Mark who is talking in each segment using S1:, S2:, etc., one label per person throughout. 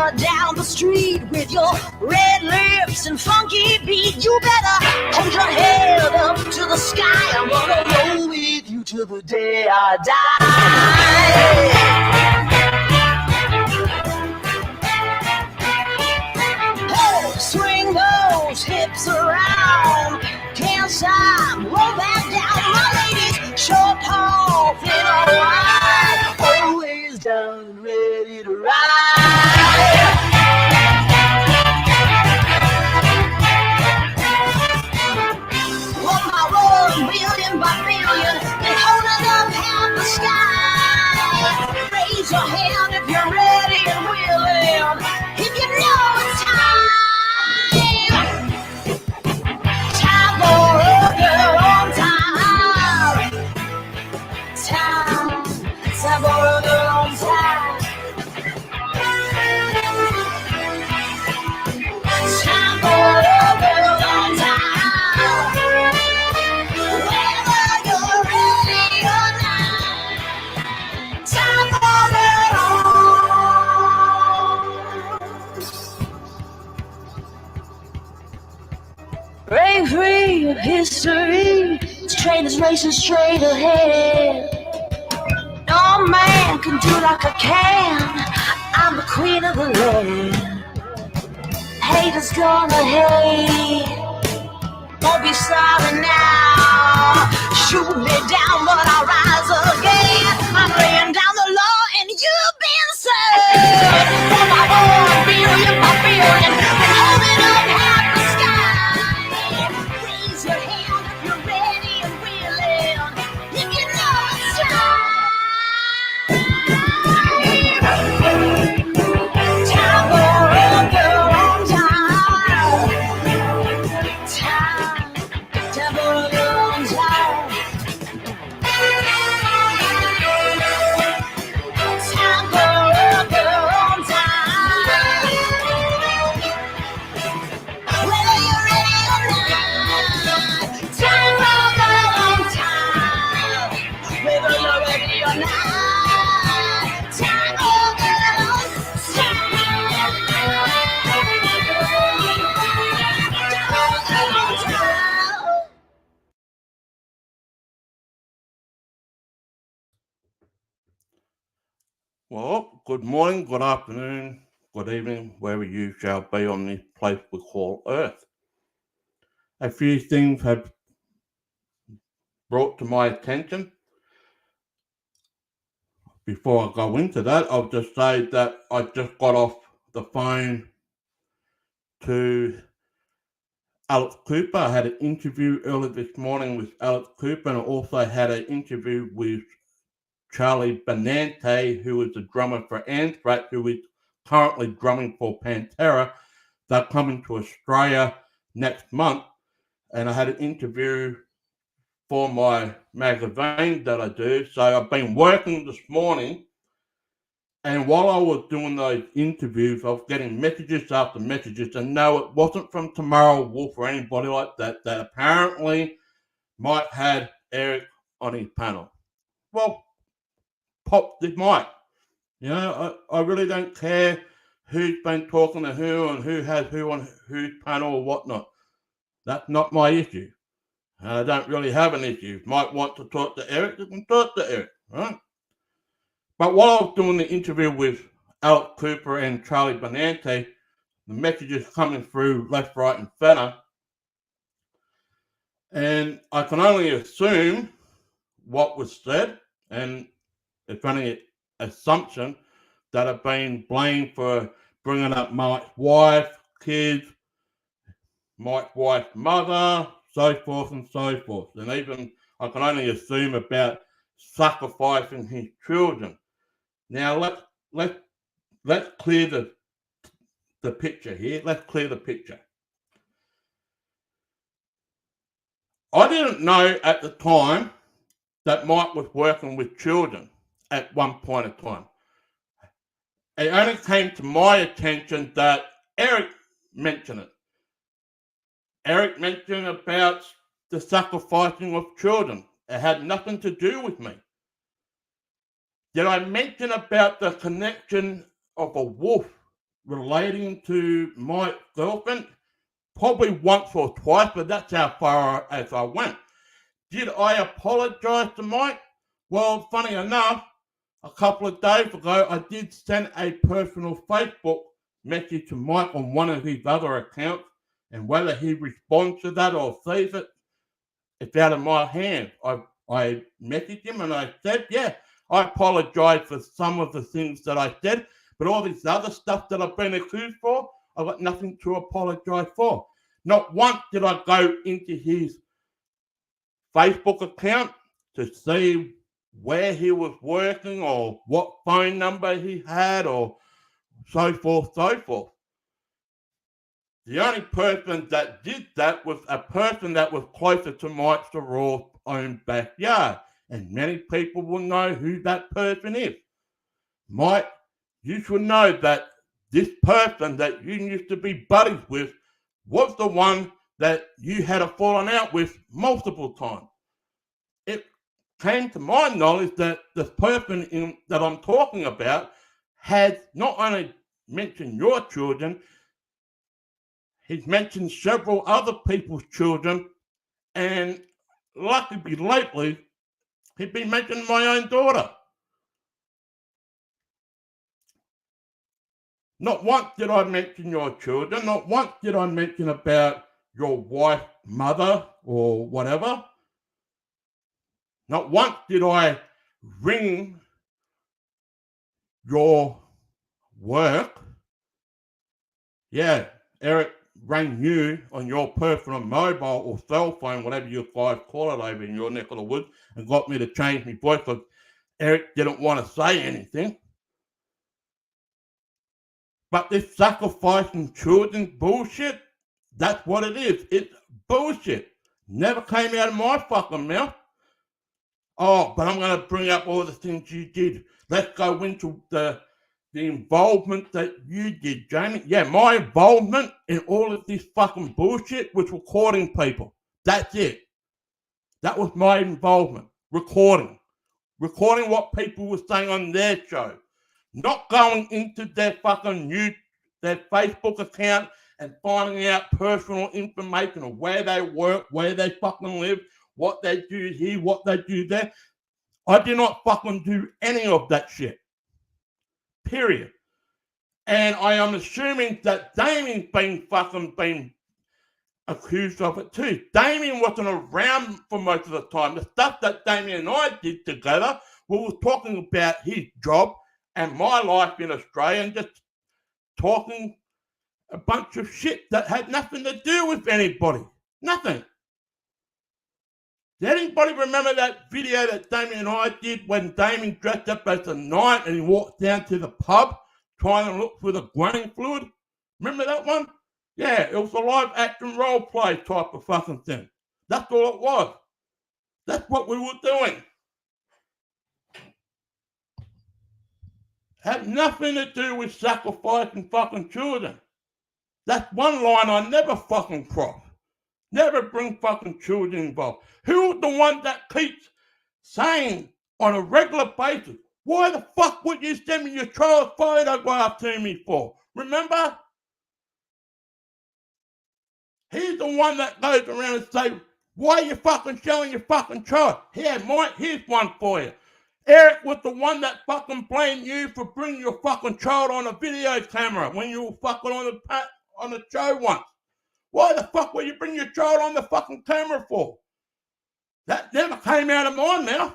S1: walker down the street with your red lips and funky beat. You better hold your head up to the sky. I'm gonna roll with you till the day I die. Hey, swing those hips around. Can't stop, roll back down. My ladies, short, tall, thin or wide, always down and ready to ride. On my road, billion by billion, been holding up half the sky. Raise your hand if you're ready and willing, if you know it's time. Time for a girl on time. Time for a girl on time. Time for a girl on time. Whether you're ready or not. Time for a girl. Break free of history. This train is racing straight ahead. No man can do like I can. I'm the queen of the land. Haters gonna hate. Won't be sorry now. Shoot me down, but I'll rise again. I'm laying down the law and you've been served. For my own billion by billion, been holding up half the sky. Raise your hand if you're ready and willing. If you know it's time. Time for a girl on time. Time for a girl on time. Time for a girl on time. Whether you're ready or not. Time for a girl on time. Whether you're ready or not. Time for a girl on time.
S2: Well, good morning, good afternoon, good evening, wherever you shall be on this place we call Earth. A few things have brought to my attention. Before I go into that, I'll just say that I just got off the phone to Alex Cooper. I had an interview early this morning with Alex Cooper, and I also had an interview with Charlie Benante, who is the drummer for Anthrax, who is currently drumming for Pantera. They're coming to Australia next month, and I had an interview for my magazine that I do. So I've been working this morning, and while I was doing those interviews, I was getting messages after messages, and no, it wasn't from Tomorrow Wolf or anybody like that, that apparently Mike had Eric on his panel. Well, pop the mic. You know, I really don't care who's been talking to who and who has who on whose panel or whatnot. That's not my issue. And I don't really have an issue. If Mike wants to talk to Eric, you can talk to Eric, right? But while I was doing the interview with Alex Cooper and Charlie Benante, the messages coming through left, right, and center. And I can only assume what was said, and it's only an assumption that I've been blamed for bringing up Mike's wife, kids, Mike's wife's mother, so forth and so forth. And even I can only assume about sacrificing his children. Now let's clear the picture here. Let's clear the picture. I didn't know at the time that Mike was working with children at one point in time. It only came to my attention that Eric mentioned it. Eric mentioned about the sacrificing of children. It had nothing to do with me. Did I mention about the connection of a wolf relating to my girlfriend, probably once or twice, but that's how far as I went. Did I apologize to Mike? Well, funny enough, a couple of days ago, I did send a personal Facebook message to Mike on one of his other accounts, and whether he responds to that or sees it, it's out of my hands. I messaged him and I said, yeah, I apologize for some of the things that I said, but all this other stuff that I've been accused for, I've got nothing to apologize for. Not once did I go into his Facebook account to see where he was working or what phone number he had or so forth, so forth. The only person that did that was a person that was closer to Mike Sorrell's own backyard. And many people will know who that person is. Mike, you should know that this person that you used to be buddies with was the one that you had a falling out with multiple times. It came to my knowledge that the person that I'm talking about had not only mentioned your children, he's mentioned several other people's children, and luckily lately, he'd been mentioning my own daughter. Not once did I mention your children, not once did I mention about your wife, mother, or whatever. Not once did I ring your work. Yeah, Eric rang you on your personal mobile or cell phone, whatever you guys call it over in your neck of the woods, and got me to change my voice because Eric didn't want to say anything. But this sacrificing children bullshit, that's what it is. It's bullshit. Never came out of my fucking mouth. Oh, but I'm going to bring up all the things you did. Let's go into the involvement that you did, Jamie. Yeah, my involvement in all of this fucking bullshit was recording people. That's it. That was my involvement. Recording what people were saying on their show. Not going into their fucking their Facebook account and finding out personal information of where they work, where they fucking live, what they do here, what they do there. I did not fucking do any of that shit. Period. And I am assuming that Damien's been accused of it too. Damien wasn't around for most of the time. The stuff that Damien and I did together, we were talking about his job and my life in Australia and just talking a bunch of shit that had nothing to do with anybody. Nothing. Does anybody remember that video that Damien and I did when Damien dressed up as a knight and he walked down to the pub trying to look for the grunting fluid? Remember that one? Yeah, it was a live action role play type of fucking thing. That's all it was. That's what we were doing. Had nothing to do with sacrificing fucking children. That's one line I never fucking cross. Never bring fucking children involved. Who's the one that keeps saying on a regular basis, why the fuck would you send me your child photograph to me for? Remember? He's the one that goes around and says, why are you fucking showing your fucking child? Here, Mike, here's one for you. Eric was the one that fucking blamed you for bringing your fucking child on a video camera when you were fucking on the show once. Why the fuck would you bring your child on the fucking camera for? That never came out of my mouth.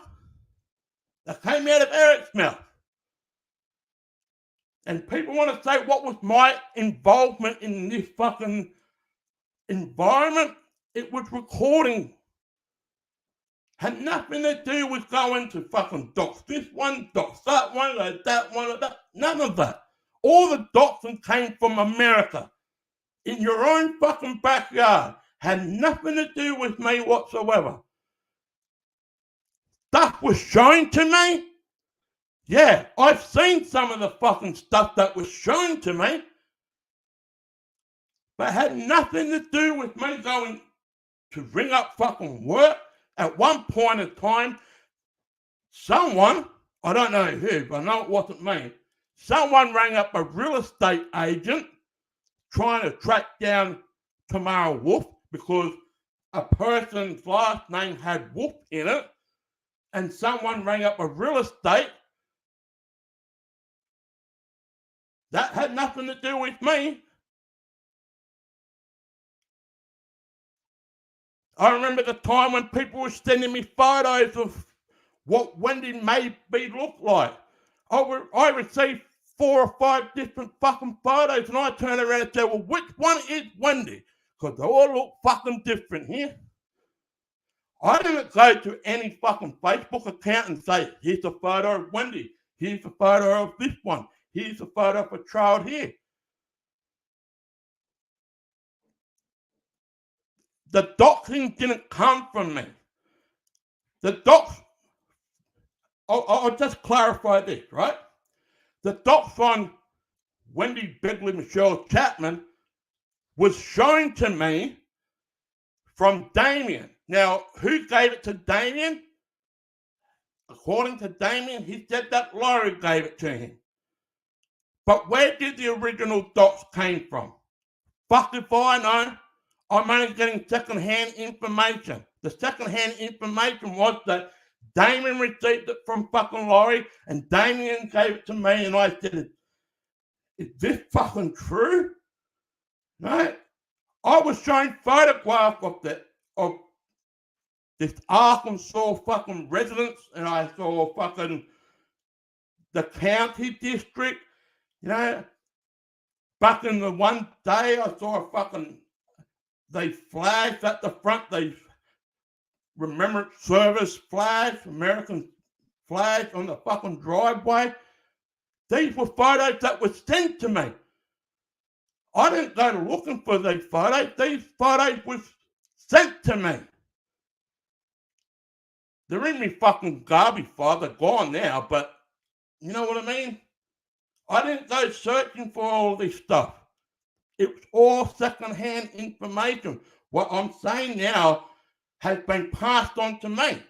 S2: That came out of Eric's mouth. And people want to say, what was my involvement in this fucking environment? It was recording. Had nothing to do with going to fucking dox this one, dox that one, or that one, or that. None of that. All the doxing came from America. In your own fucking backyard. Had nothing to do with me whatsoever. Stuff was shown to me. Yeah, I've seen some of the fucking stuff that was shown to me. But had nothing to do with me going to ring up fucking work. At one point in time, someone, I don't know who, but I know it wasn't me, someone rang up a real estate agent trying to track down Tamara Wolf because a person's last name had Wolf in it, and someone rang up a real estate. That had nothing to do with me. I remember the time when people were sending me photos of what Wendy Maybe looked like. I received 4 or 5 different fucking photos, and I turned around and said, well, which one is Wendy? Because they all look fucking different here. I didn't go to any fucking Facebook account and say, here's a photo of Wendy, here's a photo of this one, here's a photo of a child here. The doxing didn't come from me. I'll just clarify this, right? The dox on Wendy Begley Michelle Chapman was shown to me from Damien. Now, who gave it to Damien? According to Damien, he said that Laurie gave it to him. But where did the original docs came from? Fuck if I know. I'm only getting second-hand information. The second-hand information was that Damien received it from fucking Laurie, and Damien gave it to me, and I said, is this fucking true? Right? I was showing photographs of this Arkansas fucking residence, and I saw fucking the county district. You know, back in the one day, I saw these flags at the front, these Remembrance Service flags, American flags on the fucking driveway. These were photos that were sent to me. I didn't go looking for these photos. These photos were sent to me. They're in me fucking garbage file. They're gone now, but you know what I mean? I didn't go searching for all this stuff. It was all second-hand information. What I'm saying now has been passed on to me.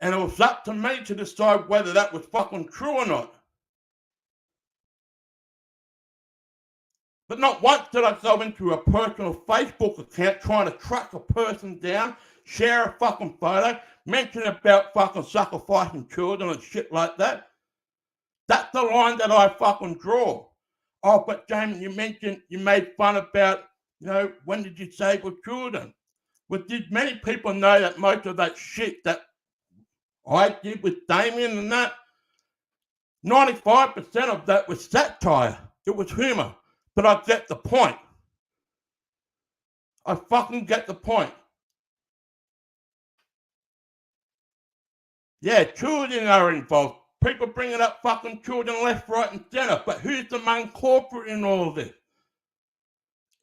S2: And it was up to me to decide whether that was fucking true or not. But not once did I go into a personal Facebook account trying to track a person down, share a fucking photo, mention about fucking sacrificing children and shit like that. That's the line that I fucking draw. Oh, but Jamie, you made fun about, when did you save your children? Well, did many people know that most of that shit that I did with Damien and that, 95% of that was satire. It was humor. But I get the point. I fucking get the point. Yeah, children are involved. People bringing up fucking children left, right, and center. But who's the main culprit in all of this?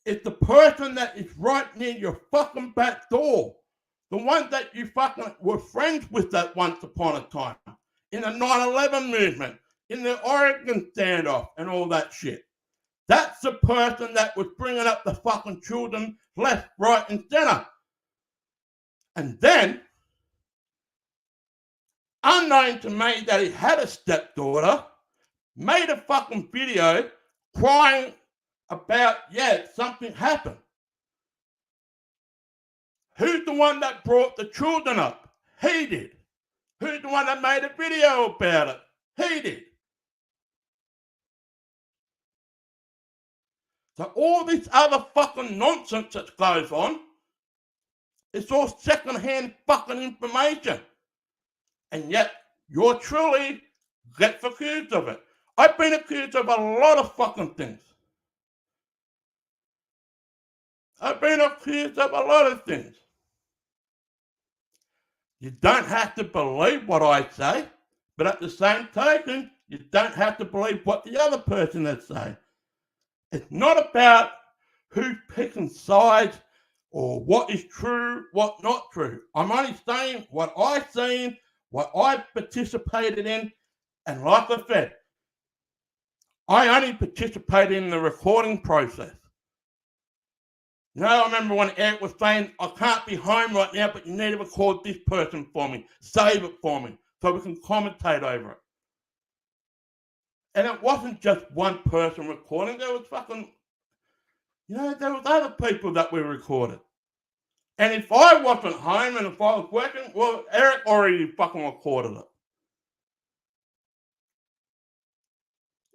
S2: It's the person that is right near your fucking back door. The one that you fucking were friends with that once upon a time. In the 9/11 movement. In the Oregon standoff and all that shit. That's the person that was bringing up the fucking children left, right, and center. And then, unknown to me that he had a stepdaughter, made a fucking video crying about, something happened. Who's the one that brought the children up? He did. Who's the one that made a video about it? He did. So all this other fucking nonsense that goes on, it's all second-hand fucking information. And yet, you're truly gets accused of it. I've been accused of a lot of fucking things. I've been accused of a lot of things. You don't have to believe what I say, but at the same token, you don't have to believe what the other person is saying. It's not about who's picking sides or what is true, what not true. I'm only saying what I've seen, what I've participated in, and like I said, I only participated in the recording process. I remember when Eric was saying, I can't be home right now, but you need to record this person for me, save it for me, so we can commentate over it. And it wasn't just one person recording. There was fucking, there was other people that we recorded. And if I wasn't home and if I was working, well, Eric already fucking recorded it.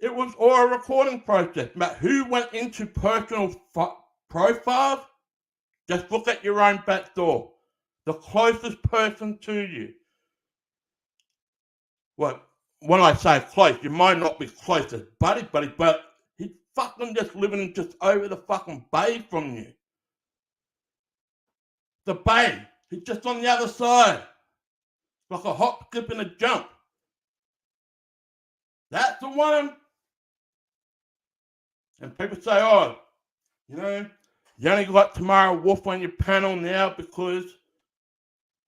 S2: It was all a recording process. But who went into personal profiles? Just look at your own back door. The closest person to you. Well, when I say close, you might not be close as buddy, but he's fucking just living just over the fucking bay from you. The bay. He's just on the other side. Like a hop, skip, and a jump. That's the one. And people say, oh, you only got Tamara Wolf on your panel now because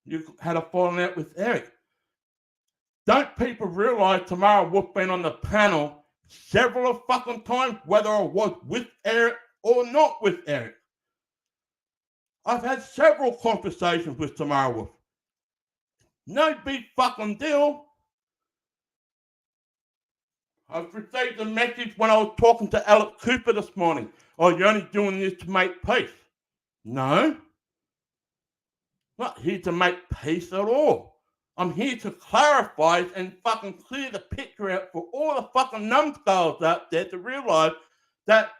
S2: you had a falling out with Eric. Don't people realize Tamara Wolf been on the panel several fucking times, whether I was with Eric or not with Eric? I've had several conversations with Tamara Wolf. No big fucking deal. I've received a message when I was talking to Alex Cooper this morning. Oh, you're only doing this to make peace. No. Not here to make peace at all. I'm here to clarify and fucking clear the picture out for all the fucking numbskulls out there to realize that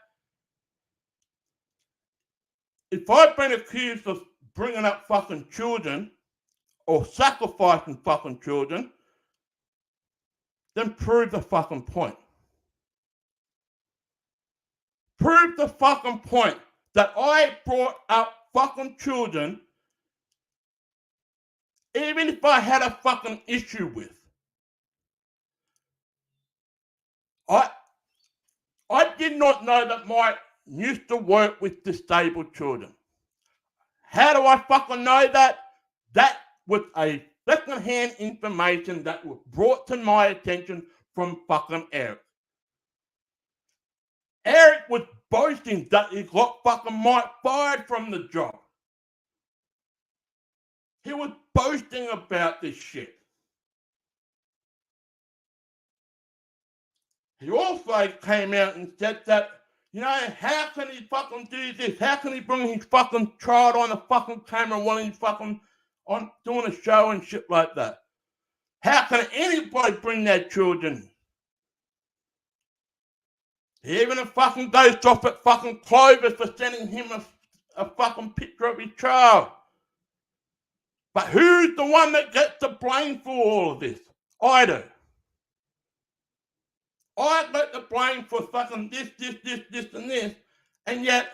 S2: if I've been accused of bringing up fucking children or sacrificing fucking children, then prove the fucking point. Prove the fucking point that I brought up fucking children even if I had a fucking issue with. I did not know that Mike used to work with disabled children. How do I fucking know that? That was a second-hand information that was brought to my attention from fucking Eric. Eric was boasting that he got fucking Mike fired from the job. He was boasting about this shit. He also came out and said that, how can he fucking do this? How can he bring his fucking child on the fucking camera while he's fucking on doing a show and shit like that? How can anybody bring their children? He even fucking goes off at fucking Clovis for sending him a fucking picture of his child. But who's the one that gets the blame for all of this? I do. I get the blame for fucking this, and this, and yet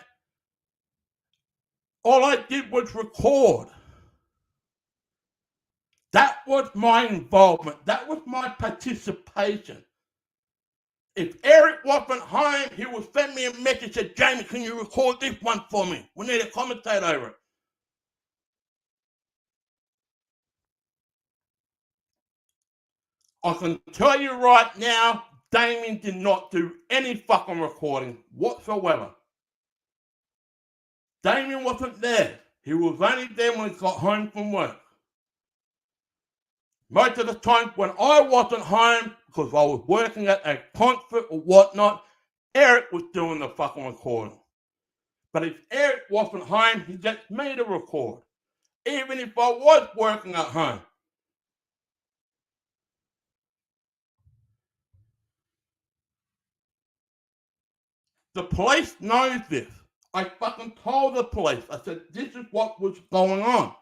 S2: all I did was record. That was my involvement. That was my participation. If Eric wasn't home, he would send me a message and say, Jamie, can you record this one for me? We need to commentate over it. I can tell you right now, Damien did not do any fucking recording whatsoever. Damien wasn't there. He was only there when he got home from work. Most of the time when I wasn't home, because I was working at a concert or whatnot, Eric was doing the fucking recording. But if Eric wasn't home, he gets me to record. Even if I was working at home. The police knows this. I fucking told the police. I said, this is what was going on.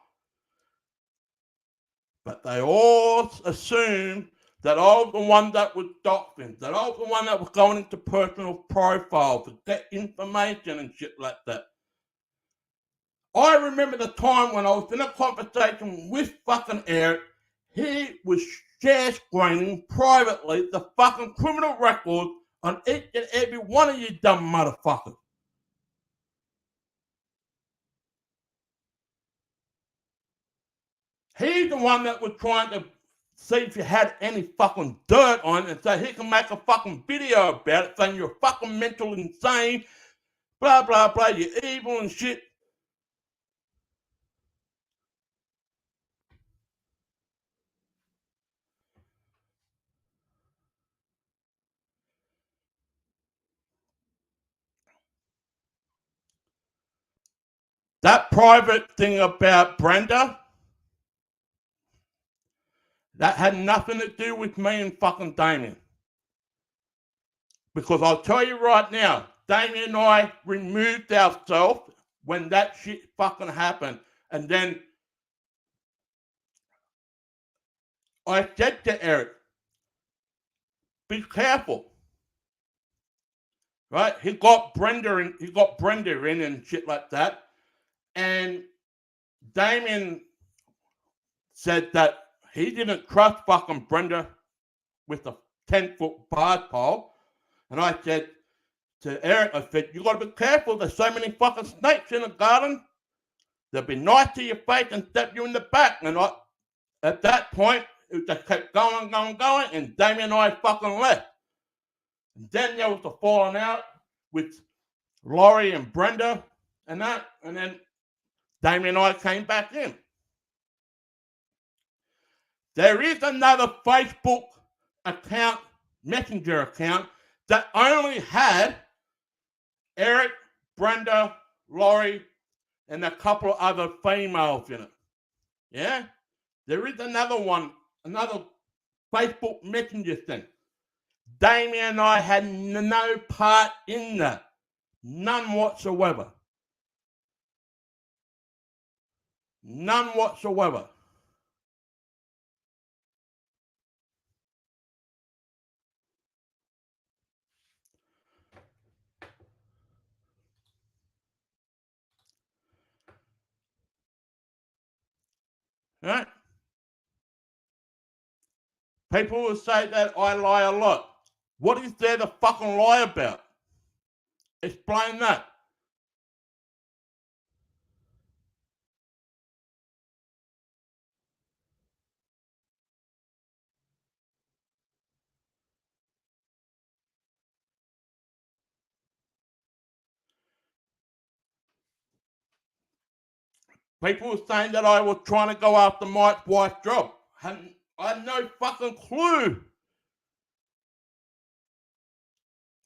S2: But they all assumed that I was the one that was doxing, that I was the one that was going into personal profiles to get information and shit like that. I remember the time when I was in a conversation with fucking Eric, he was share screening privately the fucking criminal records on each and every one of you dumb motherfuckers. He's the one that was trying to see if you had any fucking dirt on it and so he can make a fucking video about it saying you're fucking mental insane, blah, blah, blah, you're evil and shit. That private thing about Brenda, that had nothing to do with me and fucking Damien. Because I'll tell you right now, Damien and I removed ourselves when that shit fucking happened. And then I said to Eric, be careful. Right? He got Brenda in and shit like that. And Damien said that he didn't trust fucking Brenda with a 10-foot barge pole. And I said to Eric, I said, you got to be careful. There's so many fucking snakes in the garden. They'll be nice to your face and stab you in the back. And at that point, it just kept going, and Damien and I fucking left. And then there was the falling out with Laurie and Brenda and that, and then Damien and I came back in. There is another Facebook account, messenger account, that only had Eric, Brenda, Laurie, and a couple of other females in it. Yeah? There is another one, another Facebook messenger thing. Damien and I had no part in that. None whatsoever. None whatsoever. Right? People will say that I lie a lot. What is there to fucking lie about? Explain that. People were saying that I was trying to go after Mike's wife's job. I had no fucking clue.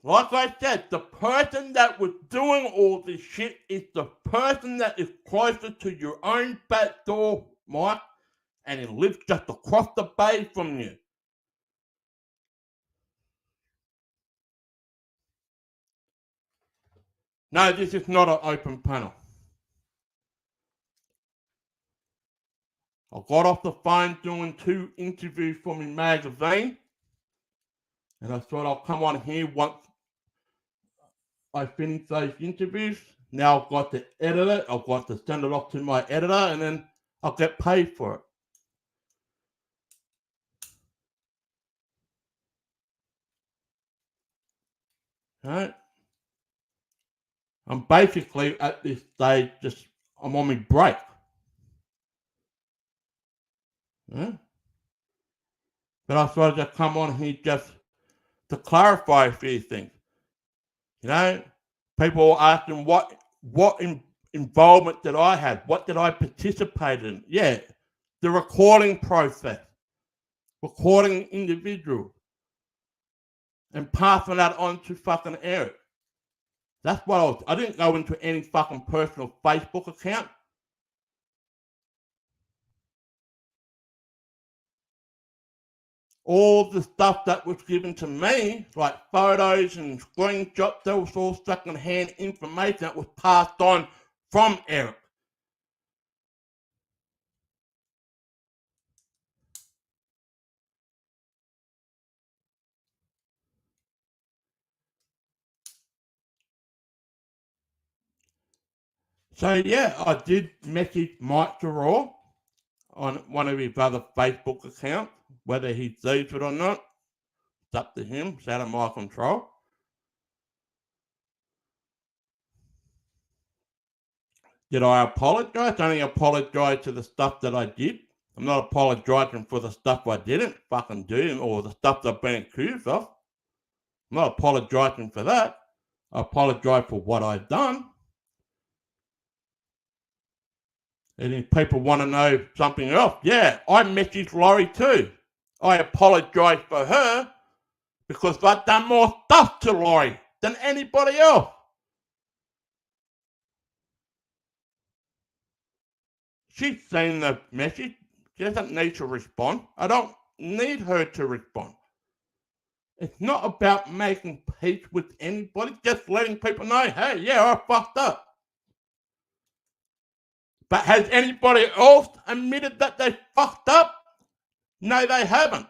S2: Like I said, the person that was doing all this shit is the person that is closer to your own back door, Mike, and he lives just across the bay from you. No, this is not an open panel. I got off the phone doing 2 interviews for my magazine, and I thought I'll come on here once I finish those interviews. Now I've got to edit it, I've got to send it off to my editor, and then I'll get paid for it. Right? I'm basically at this stage I'm on my break. Yeah? But I thought I'd come on here just to clarify a few things. You know, people were asking what involvement did I have? What did I participate in? Yeah, the recording process, recording individuals, and passing that on to fucking Eric. That's what I didn't go into any fucking personal Facebook account. All the stuff that was given to me, like photos and screenshots, that was all second-hand information that was passed on from Eric. So yeah, I did message Mike Giroir on one of his other Facebook accounts. Whether he sees it or not, it's up to him. It's out of my control. Did I apologize? I only apologized to the stuff that I did. I'm not apologizing for the stuff I didn't fucking do or the stuff that I've been accused of. I'm not apologizing for that. I apologize for what I've done. And if people want to know something else, yeah, I messaged Laurie too. I apologize for her because I've done more stuff to Laurie than anybody else. She's seen the message. She doesn't need to respond. I don't need her to respond. It's not about making peace with anybody, just letting people know, hey, yeah, I fucked up. But has anybody else admitted that they fucked up? No, they haven't.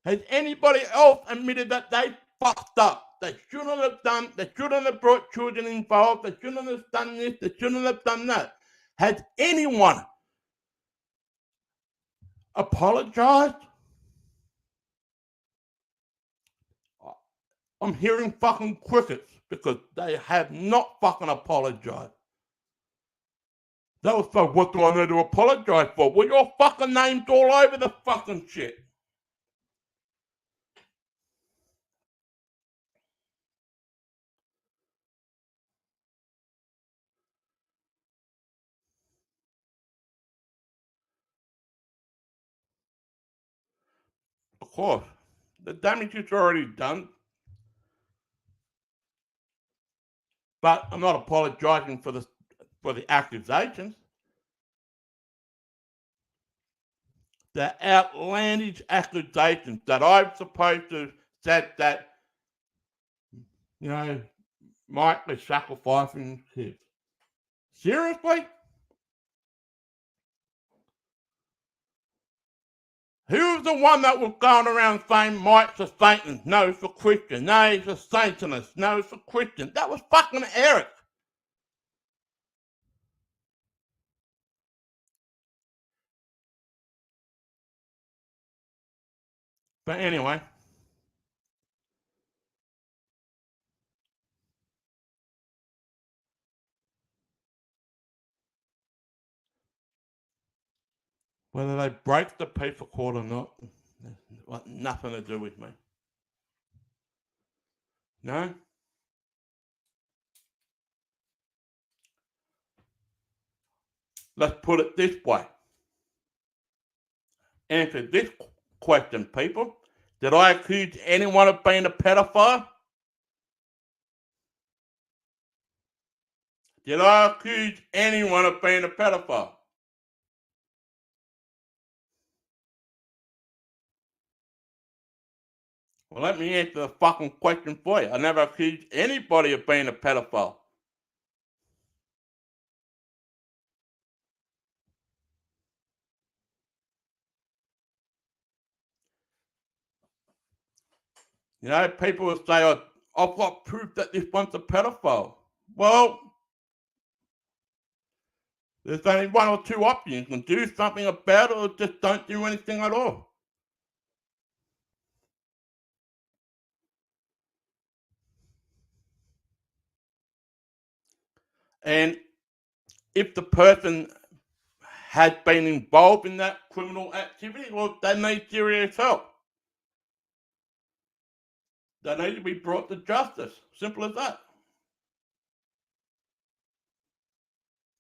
S2: Has anybody else admitted that they fucked up? They shouldn't have done, they shouldn't have brought children involved, they shouldn't have done this, they shouldn't have done that. Has anyone apologized? I'm hearing fucking crickets because they have not fucking apologized. That was so, what do I need to apologize for? Well, your fucking name's all over the fucking shit. Of course, the damage is already done. But I'm not apologizing for the accusations. The outlandish accusations that I'm supposed to said that, you know, Mike was sacrificing his kids. Seriously? Who's the one that was going around saying Mike's a Satanist? No, he's a Christian. No, he's a Satanist. No, he's a Christian. That was fucking Eric. But anyway. Whether they break the peace accord or not, has nothing to do with me. No? Let's put it this way. Answer this question, people. Did I accuse anyone of being a pedophile? Did I accuse anyone of being a pedophile? Well, let me answer the fucking question for you. I never accused anybody of being a pedophile. You know, people will say, oh, I've got proof that this one's a pedophile. Well, there's only one or two options. You can do something about it or just don't do anything at all. And if the person has been involved in that criminal activity, well, they need serious help. They need to be brought to justice. Simple as that.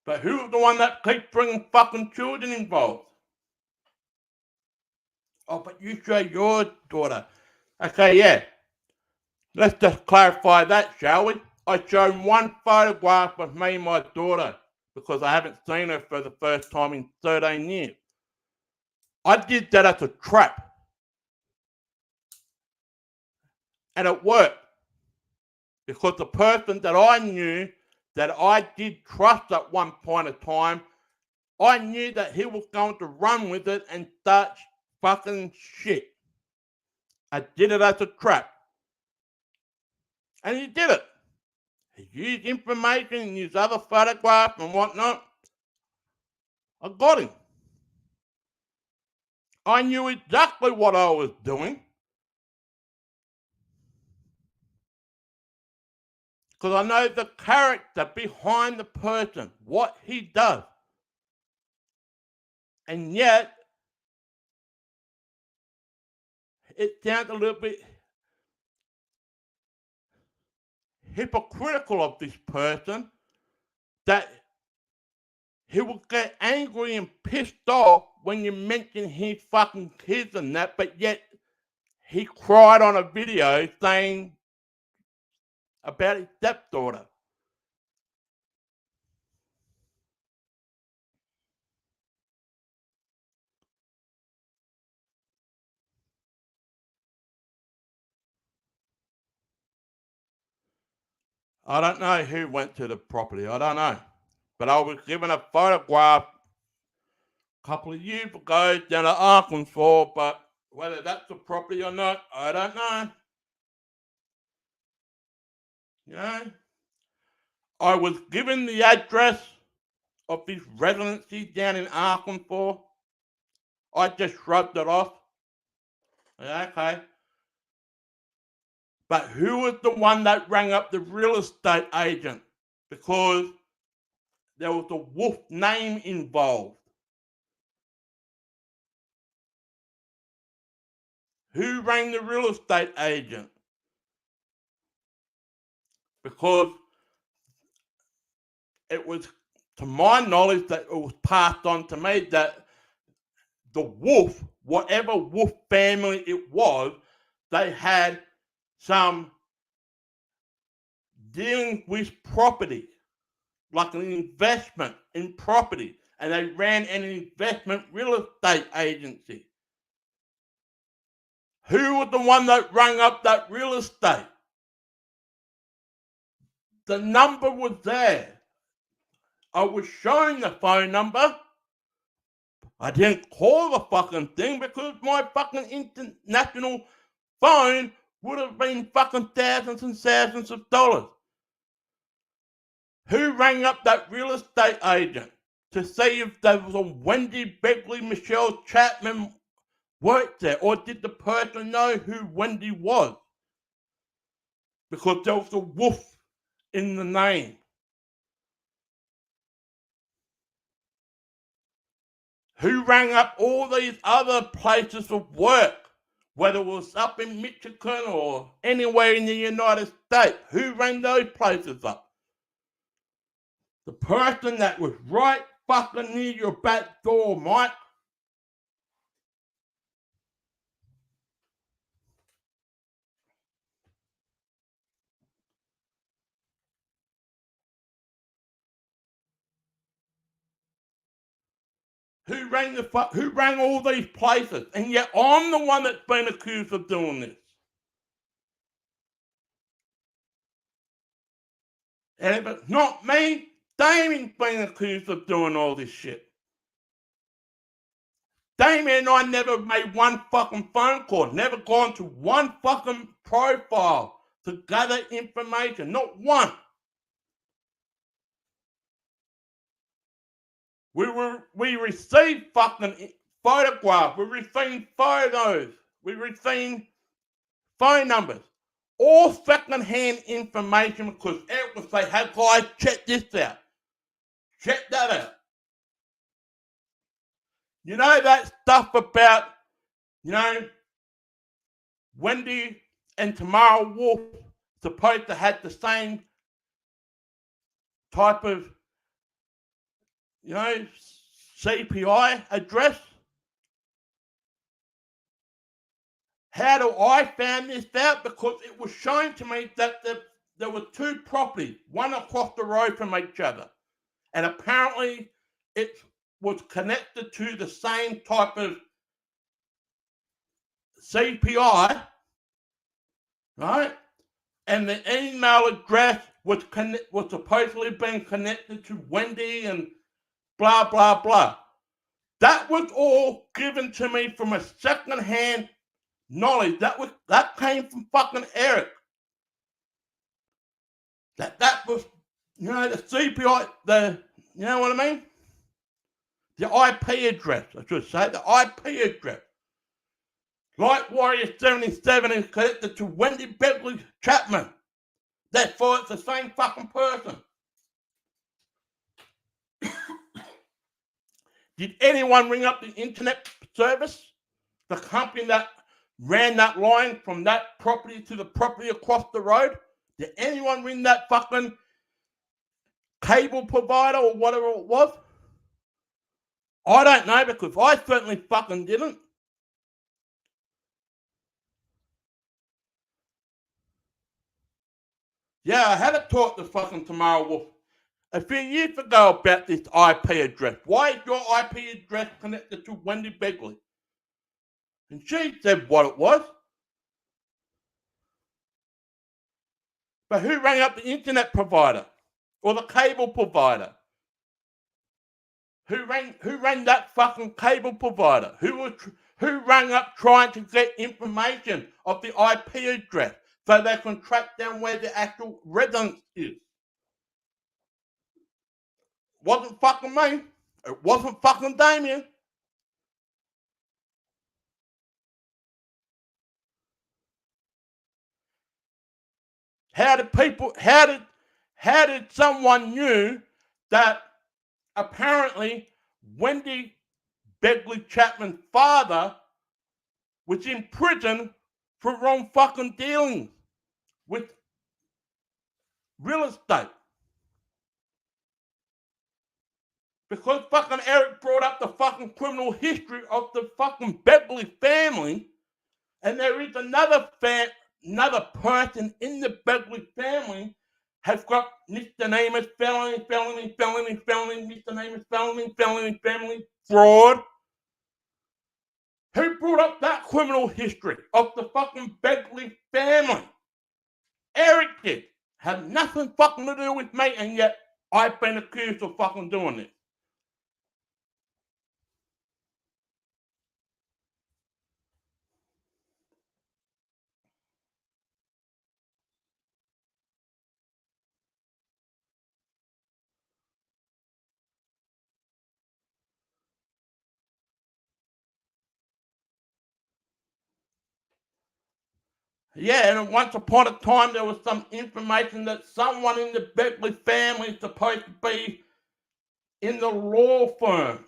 S2: But who's the one that keeps bringing fucking children involved? Oh, but you show your daughter. Okay, yeah. Let's just clarify that, shall we? I showed one photograph of me and my daughter because I haven't seen her for the first time in 13 years. I did that as a trap. And it worked. Because the person that I knew, that I did trust at one point of time, I knew that he was going to run with it and start fucking shit. I did it as a trap. And he did it. He used information and used other photographs and whatnot. I got him. I knew exactly what I was doing. Because I know the character behind the person, what he does. And yet, it sounds a little bit hypocritical of this person that he will get angry and pissed off when you mention his fucking kids and that, but yet he cried on a video saying about his stepdaughter. I don't know who went to the property. I don't know. But I was given a photograph a couple of years ago down at Arkansas, but whether that's the property or not, I don't know. You know, I was given the address of this residency down in Arkansas. I just shrugged it off. Yeah, okay. But who was the one that rang up the real estate agent? Because there was a Wolf name involved. Who rang the real estate agent? Because it was, to my knowledge, that it was passed on to me that the Wolf, whatever Wolf family it was, they had some dealing with property, like an investment in property, and they ran an investment real estate agency. Who was the one that rang up that real estate? The number was there. I was showing the phone number. I didn't call the fucking thing because my fucking international phone would have been fucking thousands and thousands of dollars. Who rang up that real estate agent to see if there was a Wendy Begley Michelle Chapman worked there, or did the person know who Wendy was? Because there was a Wolf in the name. Who rang up all these other places of work, whether it was up in Michigan or anywhere in the United States? Who rang those places up? The person that was right fucking near your back door, Mike. Who rang all these places? And yet I'm the one that's been accused of doing this. And if it's not me, Damien's been accused of doing all this shit. Damien and I never made one fucking phone call, never gone to one fucking profile to gather information, not one. We received fucking photographs, we received photos, we received phone numbers, all second-hand information, because Eric would say, hey guys, check this out, check that out. You know that stuff about, you know, Wendy and Tamara Wolf supposed to have the same type of, you know, CPI address? How do I find this out? Because it was shown to me that there were two properties, one across the road from each other. And apparently it was connected to the same type of CPI, right? And the email address was supposedly being connected to Wendy and blah, blah, blah. That was all given to me from a second-hand knowledge. That came from fucking Eric. That was, you know, the CPI, you know what I mean? The IP address, I should say, the IP address. Light Warrior 77 is connected to Wendy Begley Chapman. Therefore, it's the same fucking person. Did anyone ring up the internet service? The company that ran that line from that property to the property across the road? Did anyone ring that fucking cable provider or whatever it was? I don't know, because I certainly fucking didn't. Yeah, I had a talk to fucking Tamara Wolf a few years ago about this IP address. Why is your IP address connected to Wendy Begley? And she said what it was. But who rang up the internet provider or the cable provider? Who rang that fucking cable provider? Who rang up trying to get information of the IP address so they can track down where the actual residence is? Wasn't fucking me. It wasn't fucking Damien. How did someone knew that apparently Wendy Begley Chapman's father was in prison for wrong fucking dealings with real estate? Because fucking Eric brought up the fucking criminal history of the fucking Begley family, and there is another person in the Begley family has got misdemeanors, felony, misdemeanors, felony, fraud. Who brought up that criminal history of the fucking Begley family? Eric did. Had nothing fucking to do with me, and yet I've been accused of fucking doing this. Yeah, and once upon a time there was some information that someone in the Begley family is supposed to be in the law firm.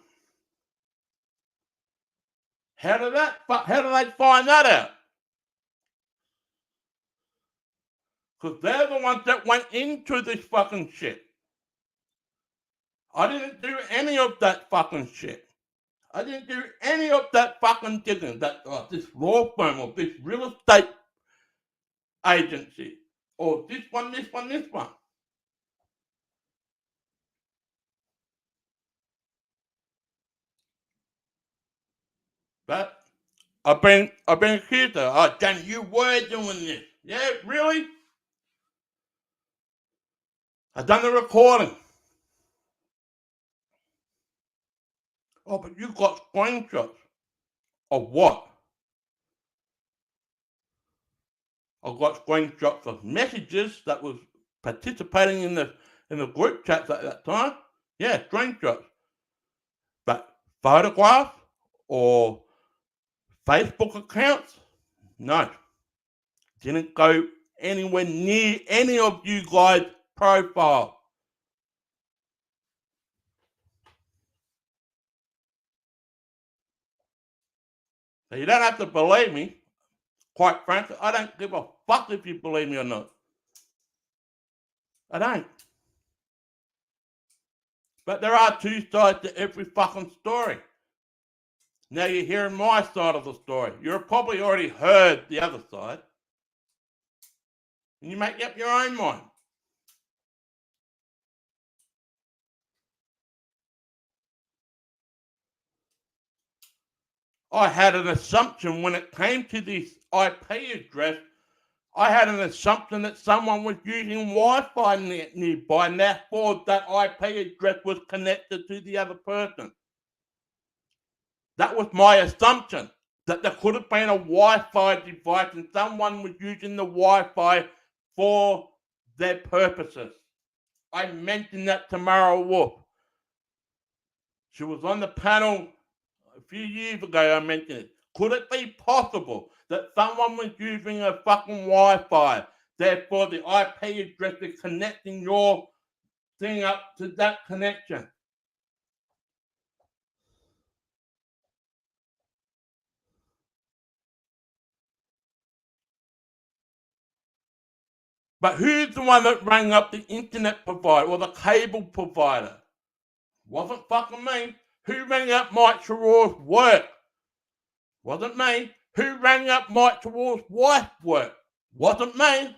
S2: How did they find that out? Because they're the ones that went into this fucking shit. I didn't do any of that fucking shit. I didn't do any of that fucking digging. This law firm or this real estate agency or this one. But I've been accused of, oh, Danny, you were doing this. Yeah, really? I've done the recording. Oh, but you got screenshots of what? I've got screenshots of messages that was participating in the group chats at that time. Yeah, screenshots. But photographs or Facebook accounts? No. Didn't go anywhere near any of you guys' profile. So you don't have to believe me. Quite frankly, I don't give a fuck if you believe me or not. I don't. But there are two sides to every fucking story. Now you're hearing my side of the story. You've probably already heard the other side. And you make up your own mind. I had an assumption when it came to this IP address. I had an assumption that someone was using Wi-Fi nearby, and therefore that IP address was connected to the other person. That was my assumption, that there could have been a Wi-Fi device and someone was using the Wi-Fi for their purposes. I mentioned that to Mara Wolf. She was on the panel a few years ago. I mentioned it. Could it be possible that someone was using a fucking Wi-Fi, therefore the IP address is connecting your thing up to that connection? But who's the one that rang up the internet provider or the cable provider? Wasn't fucking me. Who rang up Mike Sharaw's work? Wasn't me. Who rang up Mike Sharaw's wife's work? Wasn't me.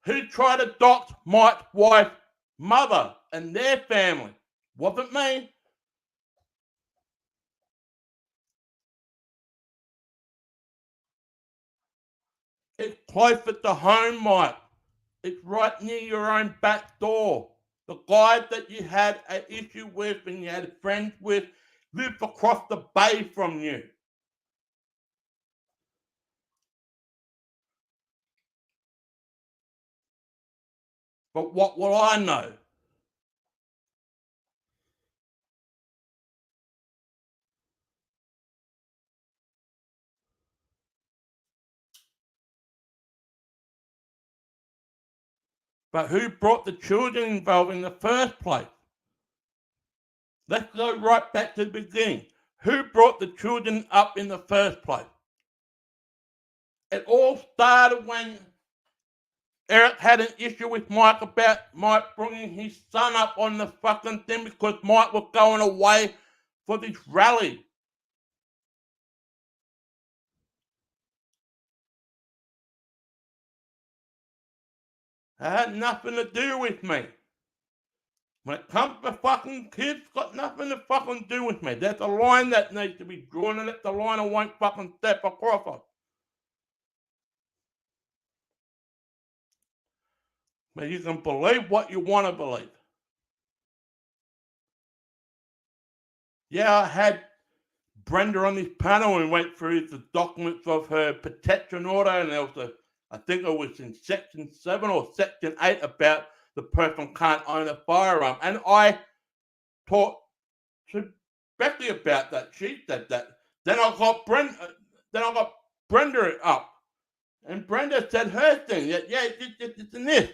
S2: Who tried to dox Mike's wife's mother and their family? Wasn't me. It's closer to home, Mike. It's right near your own back door. The guy that you had an issue with and you had friends with lives across the bay from you. But what will I know? But who brought the children involved in the first place? Let's go right back to the beginning. Who brought the children up in the first place? It all started when Eric had an issue with Mike about Mike bringing his son up on the fucking thing because Mike was going away for this rally. It had nothing to do with me. When it comes to fucking kids, it's got nothing to fucking do with me. There's a line that needs to be drawn, and it's the line I won't fucking step across of. But you can believe what you want to believe. Yeah, I had Brenda on this panel and went through the documents of her protection order, and there was I think it was in section 7 or section 8 about the person can't own a firearm. And I talked to Becky about that. She said that. Then I got Brenda up. And Brenda said her thing. That, yeah, it's in this.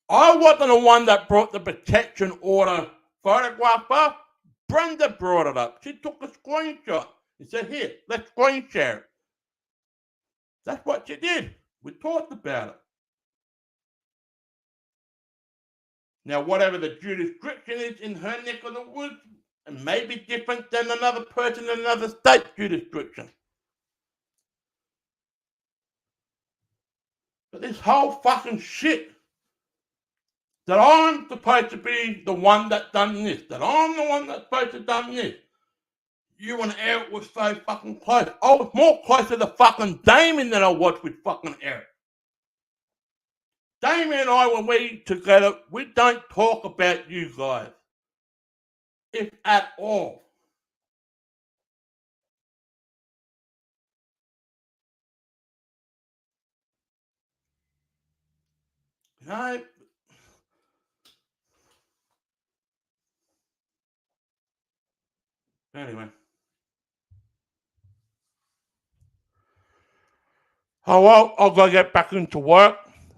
S2: I wasn't the one that brought the protection order photograph up. Brenda brought it up. She took a screenshot and said, here, let's screen share it. That's what she did. We talked about it. Now, whatever the jurisdiction is in her neck of the woods, it may be different than another person in another state's jurisdiction. But this whole fucking shit that I'm supposed to be the one that done this, that I'm the one that's supposed to done this. You and Eric were so fucking close. I was more closer to fucking Damien than I was with fucking Eric. Damien and I, when we together, we don't talk about you guys. If at all. No. Anyway. Oh, well, I've got to get back into work.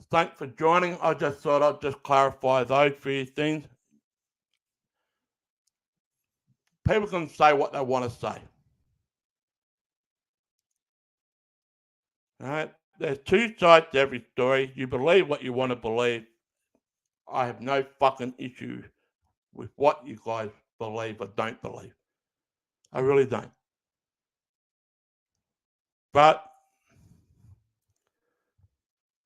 S2: Thanks for joining. I just thought I'd just clarify those few things. People can say what they want to say. All right? There's two sides to every story. You believe what you want to believe. I have no fucking issue with what you guys believe or don't believe. I really don't. But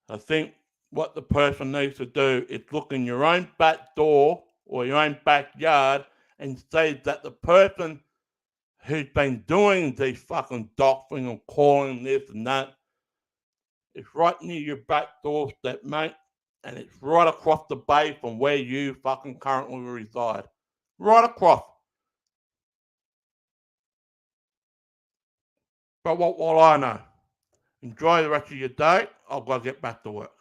S2: I think what the person needs to do is look in your own back door or your own backyard and say that the person who's been doing these fucking doxing and calling this and that is right near your back doorstep, mate, and it's right across the bay from where you fucking currently reside. Right across. But what will I know? Enjoy the rest of your day. I've got to get back to work.